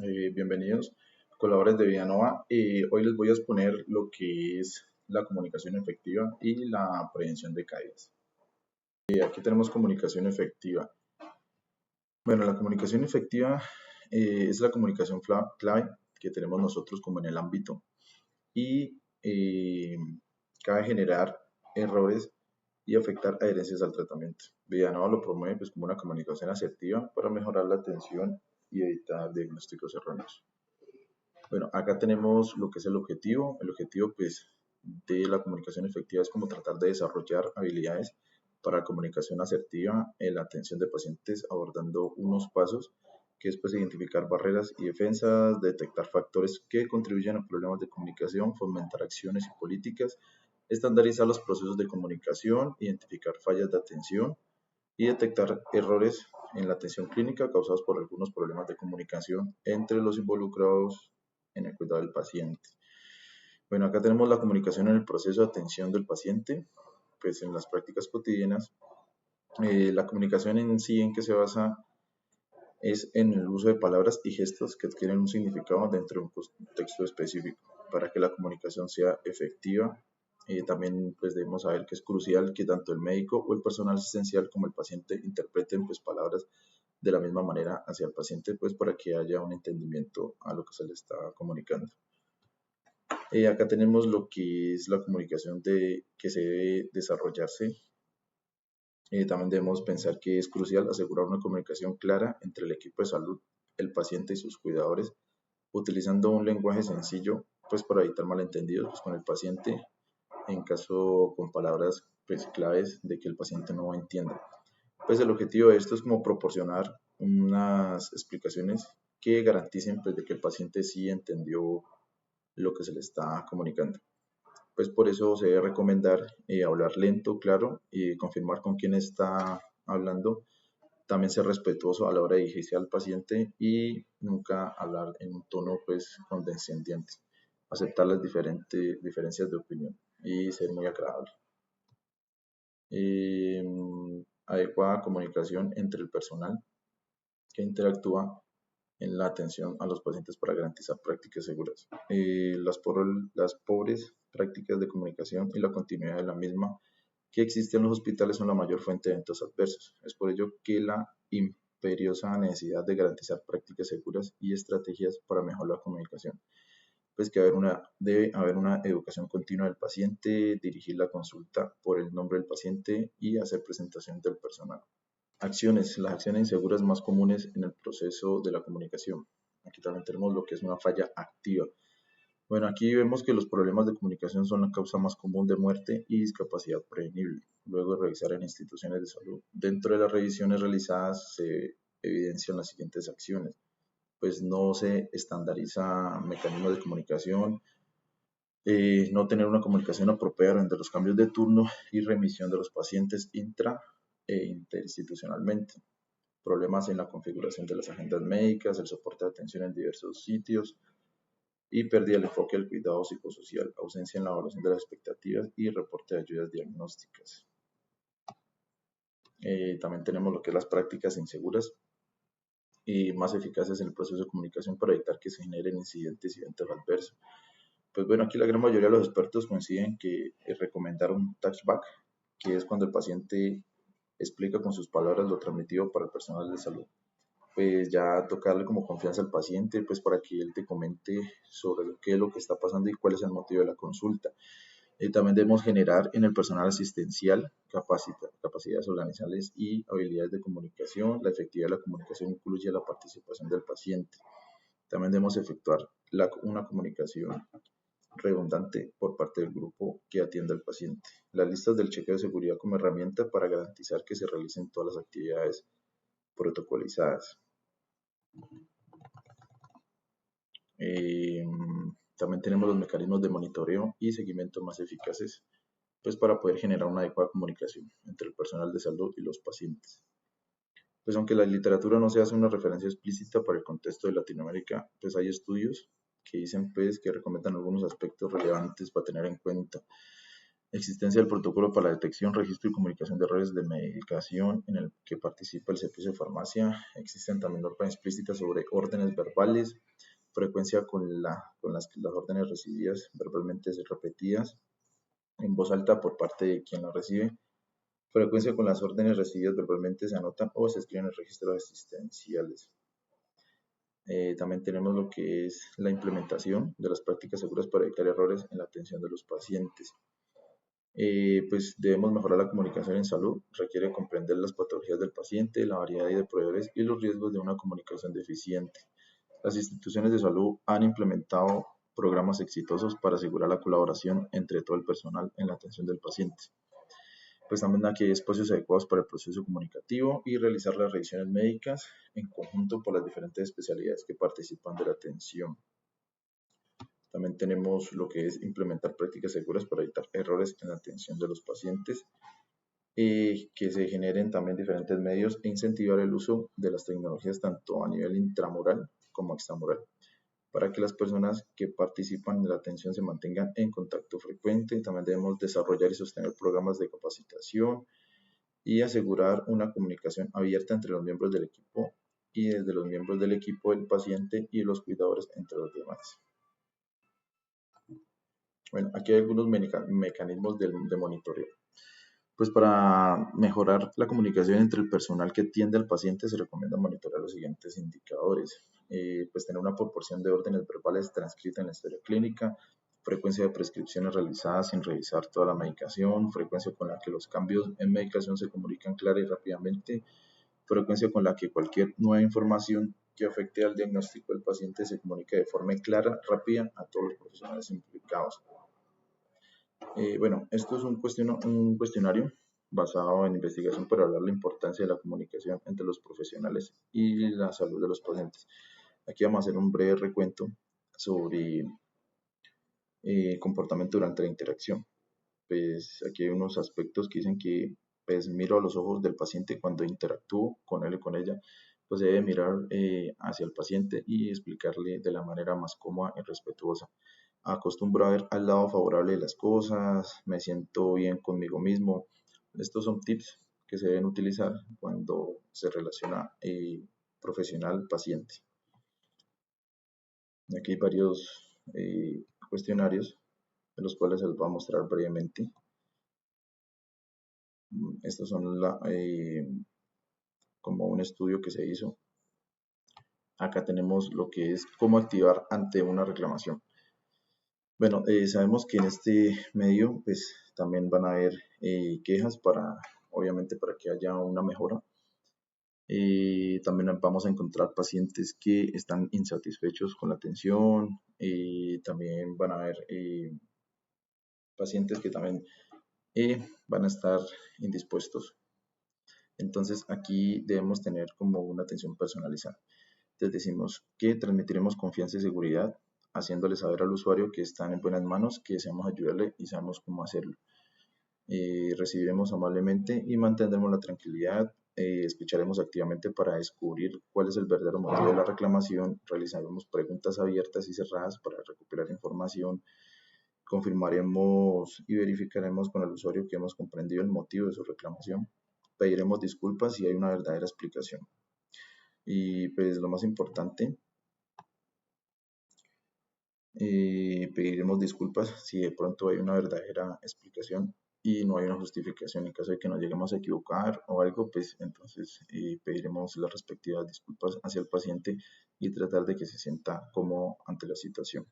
Bienvenidos, colaboradores de Vidanova. Hoy les voy a exponer lo que es la comunicación efectiva y la prevención de caídas. Aquí tenemos comunicación efectiva. Bueno, la comunicación efectiva es la comunicación clave que tenemos nosotros como en el ámbito y cabe generar errores y afectar adherencias al tratamiento. Vidanova lo promueve pues, como una comunicación asertiva para mejorar la atención y evitar diagnósticos erróneos. Bueno, acá tenemos lo que es el objetivo. El objetivo, pues, de la comunicación efectiva es como tratar de desarrollar habilidades para comunicación asertiva en la atención de pacientes, abordando unos pasos que es pues identificar barreras y defensas, detectar factores que contribuyen a problemas de comunicación, fomentar acciones y políticas, estandarizar los procesos de comunicación, identificar fallas de atención y detectar errores en la atención clínica causados por algunos problemas de comunicación entre los involucrados en el cuidado del paciente. Bueno, acá tenemos la comunicación en el proceso de atención del paciente, pues en las prácticas cotidianas. La comunicación en sí, ¿en qué se basa? Es en el uso de palabras y gestos que adquieren un significado dentro de un contexto específico. Para que la comunicación sea efectiva, también pues debemos saber que es crucial que tanto el médico o el personal asistencial como el paciente interpreten pues palabras de la misma manera hacia el paciente, pues para que haya un entendimiento a lo que se le está comunicando. Acá tenemos lo que es la comunicación que se debe desarrollarse. También debemos pensar que es crucial asegurar una comunicación clara entre el equipo de salud, el paciente y sus cuidadores, utilizando un lenguaje sencillo, pues para evitar malentendidos pues, con el paciente, en caso con palabras pues, claves de que el paciente no entienda. Pues el objetivo de esto es como proporcionar unas explicaciones que garanticen pues, de que el paciente sí entendió lo que se le está comunicando. Pues por eso se debe recomendar hablar lento, claro, y confirmar con quién está hablando. También ser respetuoso a la hora de dirigirse al paciente y nunca hablar en un tono pues condescendiente. Aceptar las diferentes diferencias de opinión y ser muy agradable. Eh, Adecuada comunicación entre el personal que interactúa en la atención a los pacientes para garantizar prácticas seguras. Las pobres prácticas de comunicación y la continuidad de la misma que existe en los hospitales son la mayor fuente de eventos adversos. Es por ello que la imperiosa necesidad de garantizar prácticas seguras y estrategias para mejorar la comunicación. Pues que debe haber una educación continua del paciente, dirigir la consulta por el nombre del paciente y hacer presentación del personal. Las acciones inseguras más comunes en el proceso de la comunicación. Aquí también tenemos lo que es una falla activa. Bueno, aquí vemos que los problemas de comunicación son la causa más común de muerte y discapacidad prevenible. Luego de revisar en instituciones de salud. Dentro de las revisiones realizadas se evidencian las siguientes acciones. Pues no se estandariza mecanismos de comunicación, no tener una comunicación apropiada durante los cambios de turno y remisión de los pacientes intra e interinstitucionalmente, problemas en la configuración de las agendas médicas, el soporte de atención en diversos sitios y pérdida del enfoque del cuidado psicosocial, ausencia en la evaluación de las expectativas y reporte de ayudas diagnósticas. También tenemos lo que es las prácticas inseguras y más eficaces en el proceso de comunicación para evitar que se generen incidentes y eventos adversos. Pues bueno, aquí la gran mayoría de los expertos coinciden que recomendar un touchback, que es cuando el paciente explica con sus palabras lo transmitido para el personal de salud. Pues ya tocarle como confianza al paciente, pues para que él te comente sobre qué es lo que está pasando y cuál es el motivo de la consulta. También debemos generar en el personal asistencial capacidades organizacionales y habilidades de comunicación. La efectividad de la comunicación incluye la participación del paciente. También debemos efectuar una comunicación redundante por parte del grupo que atiende al paciente. Las listas del chequeo de seguridad como herramienta para garantizar que se realicen todas las actividades protocolizadas. Eh, También tenemos los mecanismos de monitoreo y seguimiento más eficaces pues para poder generar una adecuada comunicación entre el personal de salud y los pacientes. Pues aunque la literatura no se hace una referencia explícita para el contexto de Latinoamérica, pues hay estudios que dicen pues que recomiendan algunos aspectos relevantes para tener en cuenta. Existencia del protocolo para la detección, registro y comunicación de errores de medicación en el que participa el servicio de farmacia. Existen también normas explícitas sobre órdenes verbales, frecuencia con las órdenes recibidas verbalmente repetidas en voz alta por parte de quien las recibe. Frecuencia con las órdenes recibidas verbalmente se anotan o se escriben en registros asistenciales. También tenemos lo que es la implementación de las prácticas seguras para evitar errores en la atención de los pacientes. Pues debemos mejorar la comunicación en salud, requiere comprender las patologías del paciente, la variedad de proveedores y los riesgos de una comunicación deficiente. Las instituciones de salud han implementado programas exitosos para asegurar la colaboración entre todo el personal en la atención del paciente. Pues también aquí hay espacios adecuados para el proceso comunicativo y realizar las revisiones médicas en conjunto por las diferentes especialidades que participan de la atención. También tenemos lo que es implementar prácticas seguras para evitar errores en la atención de los pacientes, que se generen también diferentes medios e incentivar el uso de las tecnologías tanto a nivel intramural como extramural, para que las personas que participan de la atención se mantengan en contacto frecuente. También debemos desarrollar y sostener programas de capacitación y asegurar una comunicación abierta entre los miembros del equipo y desde los miembros del equipo, el paciente y los cuidadores, entre los demás. Bueno, aquí hay algunos mecanismos de monitoreo. Pues para mejorar la comunicación entre el personal que atiende al paciente se recomienda monitorear los siguientes indicadores. Pues tener una proporción de órdenes verbales transcrita en la historia clínica, frecuencia de prescripciones realizadas sin revisar toda la medicación, frecuencia con la que los cambios en medicación se comunican clara y rápidamente, frecuencia con la que cualquier nueva información que afecte al diagnóstico del paciente se comunica de forma clara, rápida a todos los profesionales implicados. Bueno, esto es un cuestionario basado en investigación para hablar la importancia de la comunicación entre los profesionales y la salud de los pacientes. Aquí vamos a hacer un breve recuento sobre comportamiento durante la interacción. Pues aquí hay unos aspectos que dicen que pues miro a los ojos del paciente cuando interactúo con él o con ella, pues debe mirar hacia el paciente y explicarle de la manera más cómoda y respetuosa. Acostumbro a ver al lado favorable de las cosas, me siento bien conmigo mismo. Estos son tips que se deben utilizar cuando se relaciona profesional-paciente. Aquí hay varios cuestionarios de los cuales les voy a mostrar brevemente. Estos son como un estudio que se hizo. Acá tenemos lo que es cómo activar ante una reclamación. Bueno, sabemos que en este medio pues también van a haber quejas obviamente para que haya una mejora. También vamos a encontrar pacientes que están insatisfechos con la atención. También van a haber pacientes que también van a estar indispuestos. Entonces aquí debemos tener como una atención personalizada. Entonces decimos que transmitiremos confianza y seguridad, haciéndole saber al usuario que están en buenas manos, que deseamos ayudarle y sabemos cómo hacerlo. Recibiremos amablemente y mantendremos la tranquilidad. Escucharemos activamente para descubrir cuál es el verdadero motivo de la reclamación. Realizaremos preguntas abiertas y cerradas para recuperar información. Confirmaremos y verificaremos con el usuario que hemos comprendido el motivo de su reclamación. Pediremos disculpas si hay una verdadera explicación. Y pues lo más importante, pediremos disculpas si de pronto hay una verdadera explicación y no hay una justificación. En caso de que nos lleguemos a equivocar o algo, pues entonces pediremos las respectivas disculpas hacia el paciente y tratar de que se sienta cómodo ante la situación.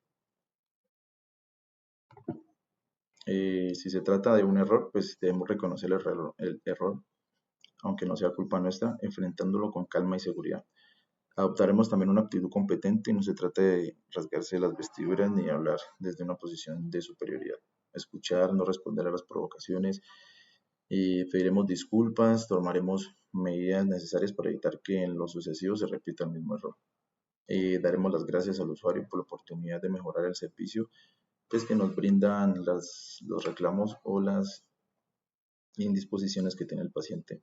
Si se trata de un error, pues debemos reconocer el error, aunque no sea culpa nuestra, enfrentándolo con calma y seguridad. Adoptaremos también una actitud competente y no se trata de rasgarse las vestiduras ni hablar desde una posición de superioridad. Escuchar, no responder a las provocaciones, pediremos disculpas, tomaremos medidas necesarias para evitar que en lo sucesivo se repita el mismo error. Daremos las gracias al usuario por la oportunidad de mejorar el servicio pues, que nos brindan los reclamos o las indisposiciones que tiene el paciente.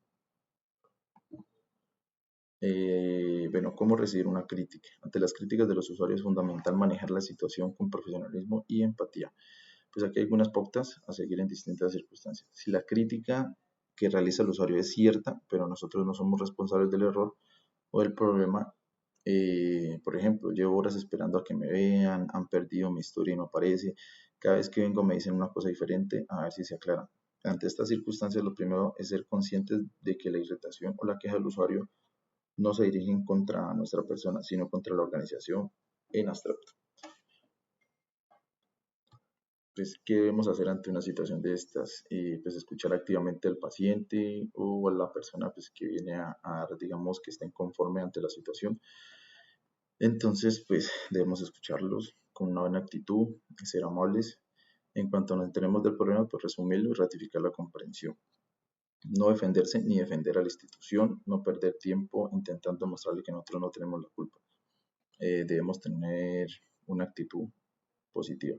Bueno, ¿cómo recibir una crítica? Ante las críticas de los usuarios es fundamental manejar la situación con profesionalismo y empatía. Pues aquí hay algunas pautas a seguir en distintas circunstancias. Si la crítica que realiza el usuario es cierta, pero nosotros no somos responsables del error o del problema, por ejemplo, llevo horas esperando a que me vean, han perdido mi historia y no aparece, cada vez que vengo me dicen una cosa diferente, a ver si se aclara. Ante estas circunstancias, lo primero es ser conscientes de que la irritación o la queja del usuario no se dirigen contra nuestra persona, sino contra la organización en abstracto. Pues, ¿qué debemos hacer ante una situación de estas? Pues escuchar activamente al paciente o a la persona pues, que viene a dar, digamos, que está inconforme ante la situación. Entonces, pues debemos escucharlos con una buena actitud, ser amables. En cuanto nos enteremos del problema, pues resumirlo y ratificar la comprensión. No defenderse ni defender a la institución, no perder tiempo intentando mostrarle que nosotros no tenemos la culpa. Debemos tener una actitud positiva.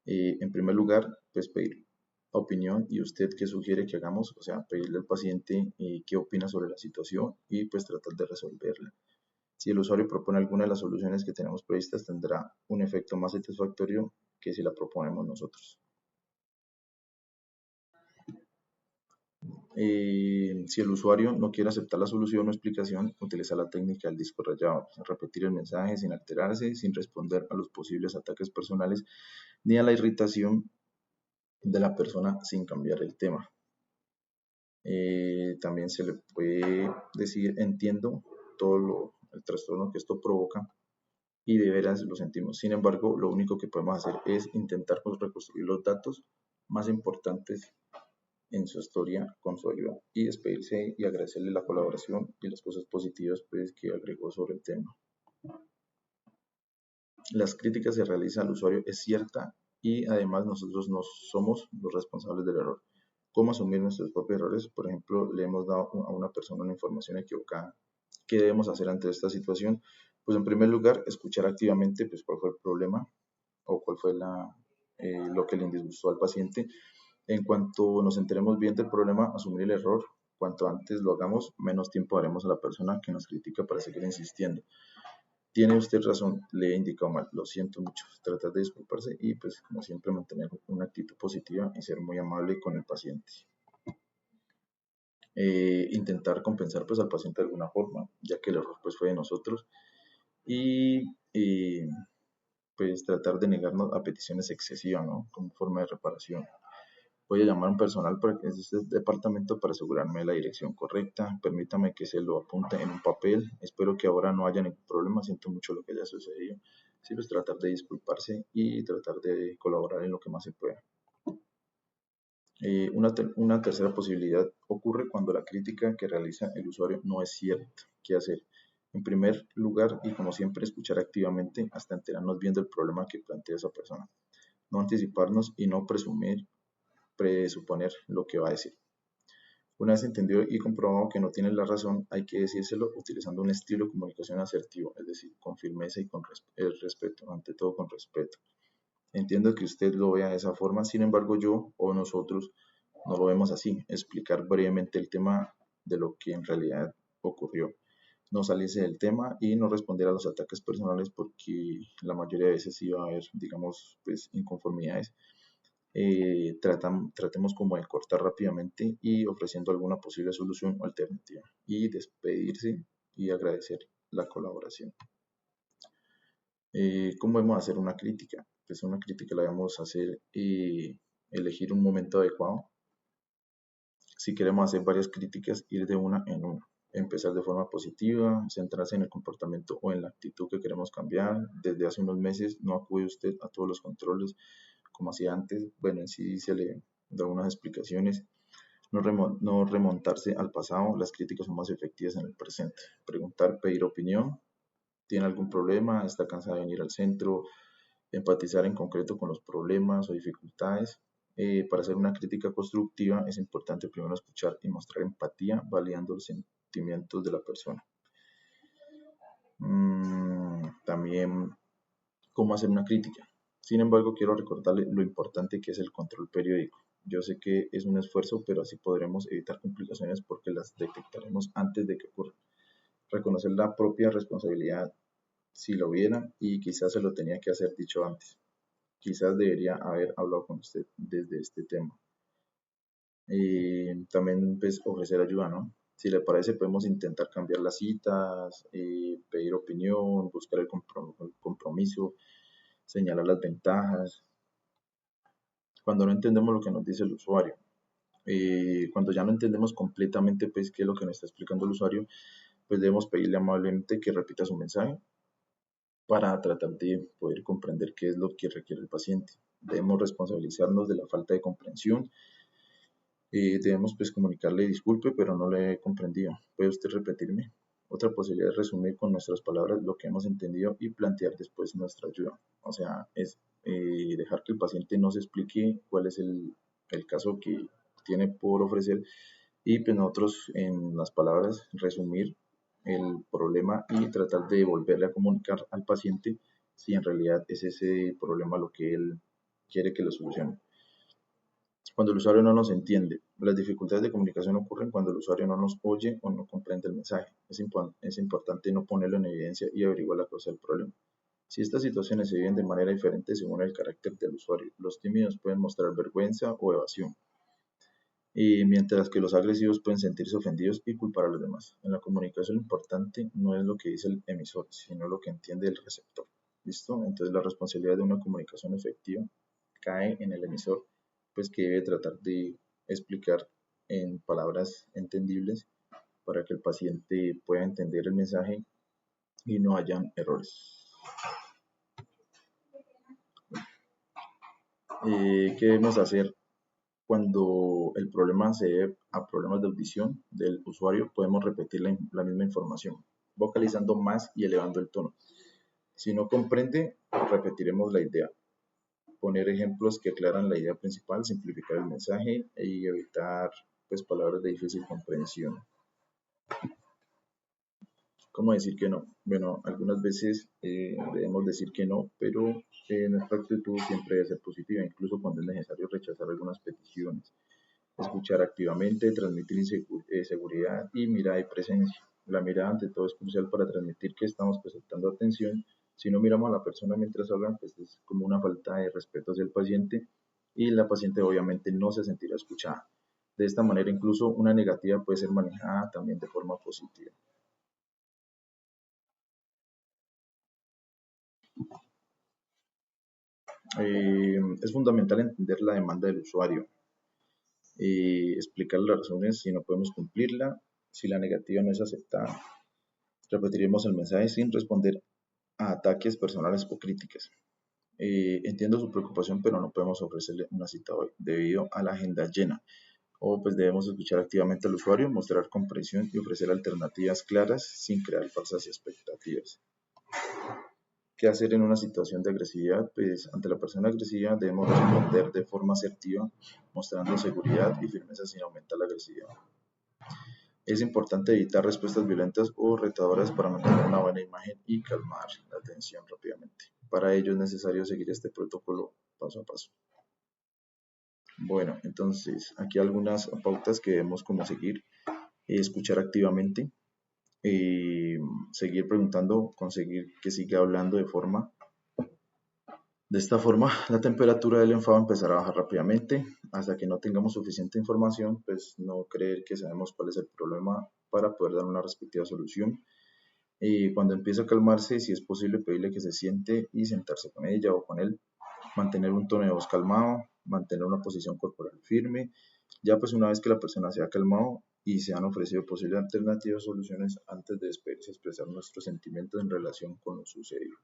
En primer lugar, pues pedir opinión y usted qué sugiere que hagamos, o sea, pedirle al paciente qué opina sobre la situación y pues tratar de resolverla. Si el usuario propone alguna de las soluciones que tenemos previstas, tendrá un efecto más satisfactorio que si la proponemos nosotros. Si el usuario no quiere aceptar la solución o explicación, utiliza la técnica del disco rayado, repetir el mensaje sin alterarse, sin responder a los posibles ataques personales ni a la irritación de la persona sin cambiar el tema. También se le puede decir, entiendo el trastorno que esto provoca y de veras lo sentimos. Sin embargo, lo único que podemos hacer es intentar reconstruir los datos más importantes en su historia con su ayuda y despedirse y agradecerle la colaboración y las cosas positivas pues, que agregó sobre el tema. Las críticas que se realizan al usuario es cierta y además nosotros no somos los responsables del error. ¿Cómo asumir nuestros propios errores? Por ejemplo, le hemos dado a una persona una información equivocada. ¿Qué debemos hacer ante esta situación? Pues en primer lugar, escuchar activamente pues, cuál fue el problema o cuál fue lo que le disgustó al paciente. En cuanto nos enteremos bien del problema, asumir el error. Cuanto antes lo hagamos, menos tiempo daremos a la persona que nos critica para seguir insistiendo. Tiene usted razón, le he indicado mal, lo siento mucho. Tratar de disculparse y pues como siempre mantener una actitud positiva y ser muy amable con el paciente. Intentar compensar pues al paciente de alguna forma, ya que el error pues fue de nosotros y pues tratar de negarnos a peticiones excesivas, ¿no? Como forma de reparación. Voy a llamar a un personal para que este departamento para asegurarme de la dirección correcta. Permítame que se lo apunte en un papel. Espero que ahora no haya ningún problema. Siento mucho lo que haya sucedido. Sí, pues tratar de disculparse y tratar de colaborar en lo que más se pueda. Una tercera posibilidad ocurre cuando la crítica que realiza el usuario no es cierta. ¿Qué hacer? En primer lugar, y como siempre, escuchar activamente hasta enterarnos bien del problema que plantea esa persona. No anticiparnos y no presuponer lo que va a decir. Una vez entendido y comprobado que no tiene la razón, hay que decírselo utilizando un estilo de comunicación asertivo, es decir, con firmeza y con respeto, ante todo con respeto. Entiendo que usted lo vea de esa forma, sin embargo yo o nosotros no lo vemos así. Explicar brevemente el tema de lo que en realidad ocurrió. No salirse del tema y no responder a los ataques personales porque la mayoría de veces iba a haber, digamos, pues inconformidades. Tratemos como de cortar rápidamente y ofreciendo alguna posible solución o alternativa y despedirse y agradecer la colaboración. ¿Cómo vamos a hacer una crítica? Pues una crítica la vamos a hacer elegir un momento adecuado. Si queremos hacer varias críticas, ir de una en una. Empezar de forma positiva, centrarse en el comportamiento o en la actitud que queremos cambiar. Desde hace unos meses no acude usted a todos los controles como hacía antes. Bueno, en sí se le da unas explicaciones. No remontarse al pasado, las críticas son más efectivas en el presente. Preguntar, pedir opinión, ¿tiene algún problema? ¿Está cansada de venir al centro? Empatizar en concreto con los problemas o dificultades. Para hacer una crítica constructiva es importante primero escuchar y mostrar empatía, validando los sentimientos de la persona. También, ¿cómo hacer una crítica? Sin embargo, quiero recordarle lo importante que es el control periódico. Yo sé que es un esfuerzo, pero así podremos evitar complicaciones porque las detectaremos antes de que ocurran. Reconocer la propia responsabilidad si lo hubiera y quizás se lo tenía que hacer dicho antes. quizás debería haber hablado con usted desde este tema. También pues ofrecer ayuda, ¿no? Si le parece, podemos intentar cambiar las citas, pedir opinión, buscar el compromiso, señalar las ventajas. Cuando no entendemos lo que nos dice el usuario, cuando ya no entendemos completamente pues qué es lo que nos está explicando el usuario, pues debemos pedirle amablemente que repita su mensaje para tratar de poder comprender qué es lo que requiere el paciente. Debemos responsabilizarnos de la falta de comprensión. Debemos pues comunicarle disculpe, pero no le he comprendido. ¿Puede usted repetirme? Otra posibilidad es resumir con nuestras palabras lo que hemos entendido y plantear después nuestra ayuda. O sea, es dejar que el paciente nos explique cuál es el caso que tiene por ofrecer y pues nosotros en las palabras resumir el problema y tratar de volverle a comunicar al paciente si en realidad es ese problema lo que él quiere que lo solucione. Cuando el usuario no nos entiende, las dificultades de comunicación ocurren cuando el usuario no nos oye o no comprende el mensaje. Es importante no ponerlo en evidencia y averiguar la causa del problema. Si estas situaciones se viven de manera diferente según el carácter del usuario, los tímidos pueden mostrar vergüenza o evasión, y mientras que los agresivos pueden sentirse ofendidos y culpar a los demás. En la comunicación lo importante no es lo que dice el emisor, sino lo que entiende el receptor. ¿Listo? Entonces la responsabilidad de una comunicación efectiva cae en el emisor, pues que debe tratar de explicar en palabras entendibles para que el paciente pueda entender el mensaje y no hayan errores. ¿Qué debemos hacer? Cuando el problema se debe a problemas de audición del usuario, podemos repetir la misma información, vocalizando más y elevando el tono. Si no comprende, repetiremos la idea. Poner ejemplos que aclaran la idea principal, simplificar el mensaje y evitar pues, palabras de difícil comprensión. ¿Cómo decir que no? Bueno, algunas veces debemos decir que no, pero nuestra actitud siempre debe ser positiva, incluso cuando es necesario rechazar algunas peticiones. Escuchar activamente, transmitir seguridad y mirada y presencia. La mirada ante todo es crucial para transmitir que estamos prestando atención. Si no miramos a la persona mientras hablan, pues es como una falta de respeto hacia el paciente y la paciente obviamente no se sentirá escuchada. De esta manera incluso una negativa puede ser manejada también de forma positiva. Es fundamental entender la demanda del usuario, explicar las razones si no podemos cumplirla, si la negativa no es aceptada. Repetiremos el mensaje sin responder a ataques personales o críticas. Entiendo su preocupación, pero no podemos ofrecerle una cita hoy debido a la agenda llena. O pues debemos escuchar activamente al usuario, mostrar comprensión y ofrecer alternativas claras sin crear falsas expectativas. ¿Qué hacer en una situación de agresividad? Pues ante la persona agresiva debemos responder de forma asertiva, mostrando seguridad y firmeza sin aumentar la agresividad. Es importante evitar respuestas violentas o retadoras para mantener una buena imagen y calmar la tensión rápidamente. Para ello es necesario seguir este protocolo paso a paso. Bueno, entonces aquí algunas pautas que debemos como seguir. Escuchar activamente, seguir preguntando, conseguir que siga hablando de esta forma, la temperatura del enfado empezará a bajar rápidamente hasta que no tengamos suficiente información, pues no creer que sabemos cuál es el problema para poder dar una respectiva solución. Y cuando empiece a calmarse, si es posible pedirle que se siente y sentarse con ella o con él, mantener un tono de voz calmado, mantener una posición corporal firme. Ya pues una vez que la persona se ha calmado y se han ofrecido posibles alternativas o soluciones antes de despedirse, expresar nuestros sentimientos en relación con lo sucedido.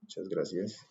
Muchas gracias.